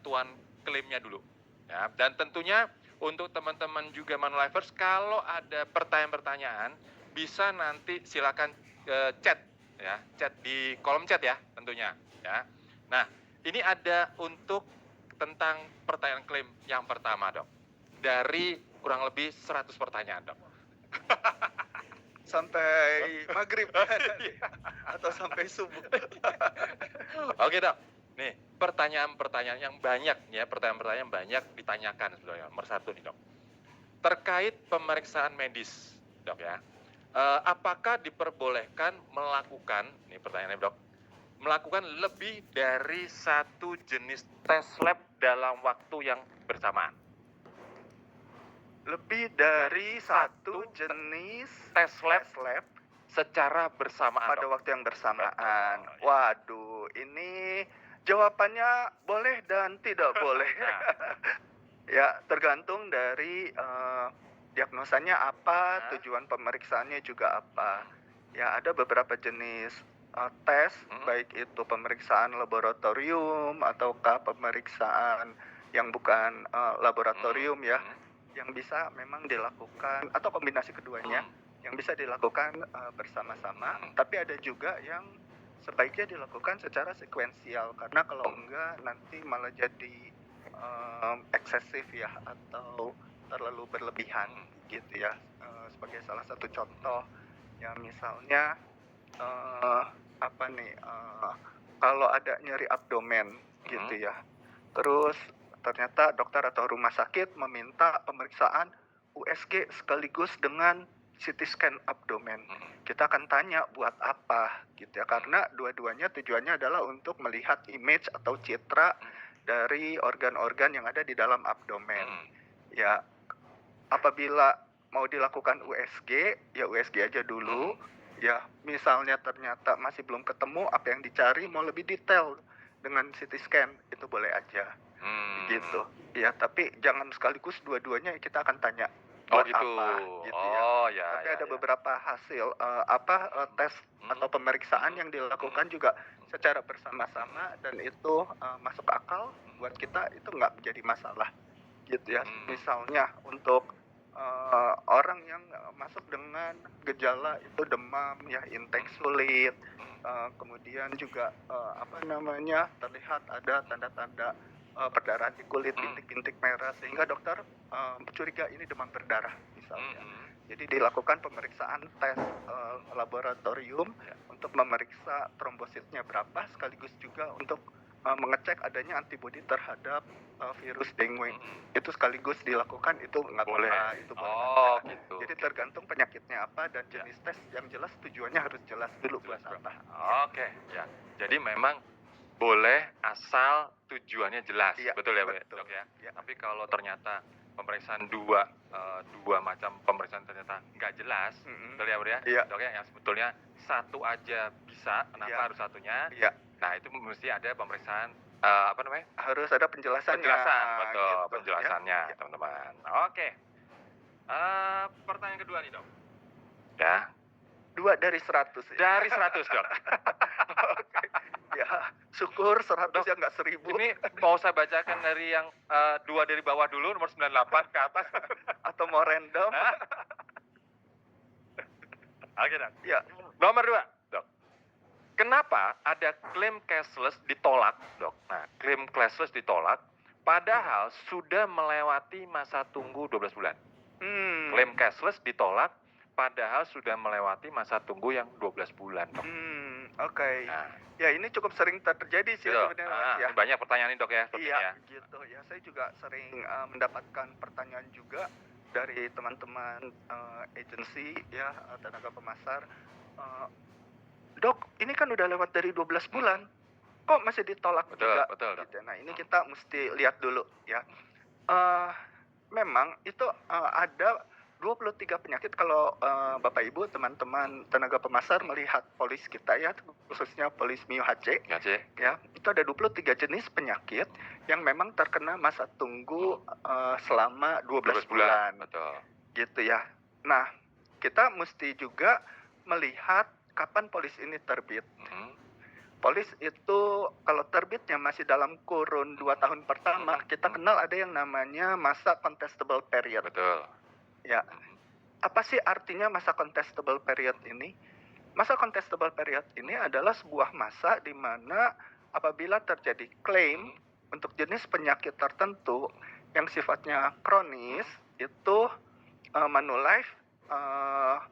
ketentuan klaimnya dulu. Ya, dan tentunya untuk teman-teman juga Manulifers, kalau ada pertanyaan-pertanyaan, bisa nanti silakan chat ya, chat di kolom chat ya tentunya ya. Nah, ini ada untuk tentang pertanyaan klaim yang pertama, Dok. Dari kurang lebih 100 pertanyaan, Dok. Sampai maghrib atau sampai subuh. Oke, Dok. Nih, pertanyaan-pertanyaan yang banyak ya, pertanyaan-pertanyaan banyak ditanyakan sebenarnya. Nomor 1 nih, Dok. Terkait pemeriksaan medis, Dok ya. Apakah diperbolehkan melakukan, nih pertanyaannya, Dok, melakukan lebih dari satu jenis tes lab dalam waktu yang bersamaan? Lebih dari satu jenis tes lab lab secara bersamaan, pada Dok. waktu yang bersamaan. Betul, ya. Waduh, ini jawabannya boleh dan tidak boleh. Ya, tergantung dari diagnosanya apa, tujuan pemeriksaannya juga apa. Ya, ada beberapa jenis tes, baik itu pemeriksaan laboratorium ataukah pemeriksaan yang bukan laboratorium ya, yang bisa memang dilakukan atau kombinasi keduanya yang bisa dilakukan bersama-sama. Tapi ada juga yang sebaiknya dilakukan secara sekuensial, karena kalau enggak nanti malah jadi eksesif ya, atau terlalu berlebihan gitu ya. Sebagai salah satu contoh ya, misalnya kalau ada nyeri abdomen gitu ya, terus ternyata dokter atau rumah sakit meminta pemeriksaan USG sekaligus dengan CT scan abdomen. Kita akan tanya buat apa gitu ya, karena dua-duanya tujuannya adalah untuk melihat image atau citra dari organ-organ yang ada di dalam abdomen. Ya, apabila mau dilakukan USG, ya USG aja dulu. Ya, misalnya ternyata masih belum ketemu apa yang dicari, mau lebih detail dengan CT scan, itu boleh aja. Gitu. Ya, tapi jangan sekaligus dua-duanya kita akan tanya buat gitu. apa gitu ya. Ya. Tapi ada beberapa hasil tes atau pemeriksaan yang dilakukan juga secara bersama-sama, dan itu masuk akal buat kita, itu nggak menjadi masalah gitu ya. Misalnya untuk orang yang masuk dengan gejala itu demam ya, intake sulit, kemudian juga terlihat ada tanda-tanda perdarahan di kulit, bintik-bintik merah, sehingga dokter curiga ini demam berdarah misalnya. Jadi dilakukan pemeriksaan tes laboratorium untuk memeriksa trombositnya berapa, sekaligus juga untuk mengecek adanya antibodi terhadap virus dengue. Itu sekaligus dilakukan, itu nggak Boleh. apa-apa, itu boleh. Gitu. Jadi tergantung penyakitnya apa dan jenis tes, yang jelas tujuannya harus jelas dulu buat apa. Oke, ya. Jadi memang boleh asal tujuannya jelas, Iya, betul ya, betul. Dok ya? Ya. Tapi kalau ternyata pemeriksaan dua macam pemeriksaan ternyata nggak jelas, betul ya, Bro ya? Iya. Dok ya, yang sebetulnya satu aja bisa, kenapa Iya. harus satunya? Iya. Nah, itu mesti ada pemeriksaan harus ada penjelasannya. penjelasan, betul, gitu, penjelasannya, ya. teman-teman. Oke. Pertanyaan kedua nih, Dok. Ya. 2 dari 100 ya. Dari 100, Dok. Oke. Ya, syukur 100 Dok, ya, nggak 1000. Ini mau saya bacakan dari yang 2 dari bawah dulu, nomor 98 ke atas. Atau mau random? Oke, Dok. Ya. Nomor 2, Dok. Kenapa ada klaim cashless ditolak, Dok? Nah, klaim cashless ditolak padahal sudah melewati masa tunggu 12 bulan. Klaim cashless ditolak padahal sudah melewati masa tunggu yang 12 bulan, Dok. Oke. Nah. Ya, ini cukup sering terjadi sih sebenarnya, Mas, ya. Banyak pertanyaan ini, Dok ya. Iya, gitu ya. Saya juga sering mendapatkan pertanyaan juga dari teman-teman agensi ya, tenaga pemasar. Dok, ini kan udah lewat dari 12 bulan, kok masih ditolak juga? Betul. Gitu. Nah, ini kita mesti lihat dulu ya. Memang itu ada 23 penyakit kalau Bapak Ibu teman-teman tenaga pemasar melihat polis kita ya, khususnya polis Mio HC. Ya, itu ada 23 jenis penyakit yang memang terkena masa tunggu selama 12 bulan. Betul. Gitu ya. Nah, kita mesti juga melihat kapan polis ini terbit. polis itu kalau terbitnya masih dalam kurun 2 tahun pertama, kita kenal ada yang namanya masa contestable period. Betul. Ya, apa sih artinya masa contestable period ini? Masa contestable period ini adalah sebuah masa di mana apabila terjadi klaim untuk jenis penyakit tertentu yang sifatnya kronis, itu Manulife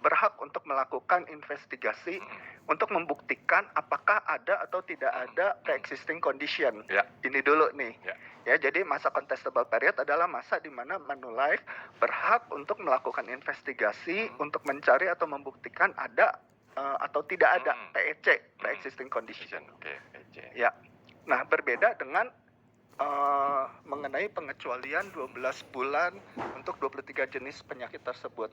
berhak untuk melakukan investigasi untuk membuktikan apakah ada atau tidak ada pre-existing condition. Ya. Ini dulu nih. Ya. Ya, jadi masa contestable period adalah masa di mana Manulife berhak untuk melakukan investigasi untuk mencari atau membuktikan ada atau tidak ada PEC, pre-existing condition. Oke, PEC. Ya. Nah, berbeda dengan mengenai pengecualian 12 bulan untuk 23 jenis penyakit tersebut.